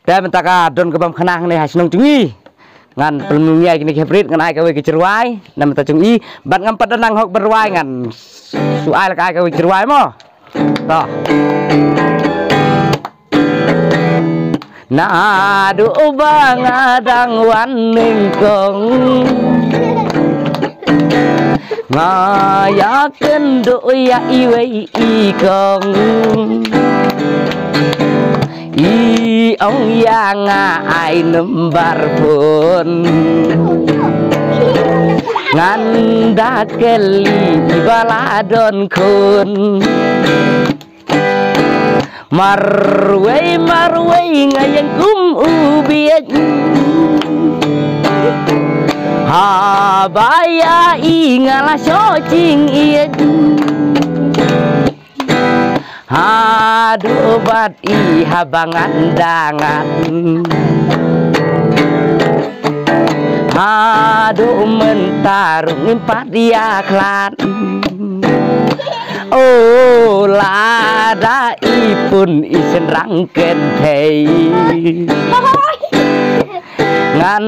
แต่มันตากาดนกระบำขนาดในหาชนงจุงอีงานเป็นมือใหญ่กินแคบริดงานไอ้กวีกิจรวายนั่นมันตาจุงอีบัดงานปัดนังหกบรวายงานสุไอ้ละไอ้กวีกิจรวายมั้งต่อนาดูบางดังวันหนึ่งกงงายากันดูยาอีเวอีกงอีองยางไอ้น้ำบาร์พนงานดาเกลีบาลาดอนคนmarway ngayang umubiyak habaya ingala syocing iyad hadubat ihabangan dangan hadu mentarung impat diaklan oh lada ipun isen rangken hei ngan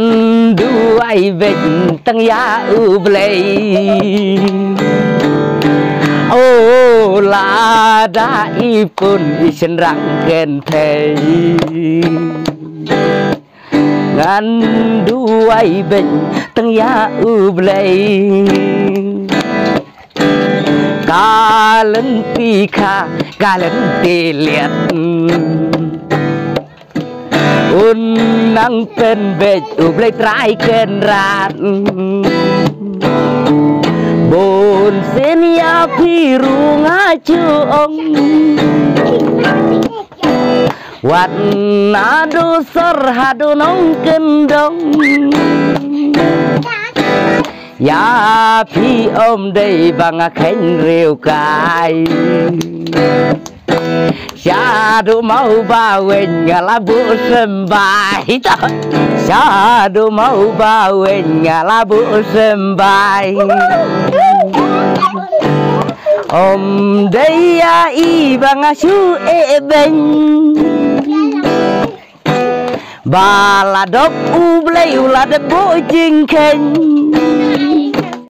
duai benteng ya ublei oh lada ipun isen rangken hei ngan duai benteng ya ublei kalen pika kalen tiliat unang pen bej ublay try ken rat bon senia piru ngacuong wat nado serhado nong kendong ya phi om đây bằng khen rêu cài xa đu máu bao quên là bố sân bài xa đu máu bao quên là bố sân bài om đây ya y bằng chú e bên bà là đốc u blay là đốc bố chinh khen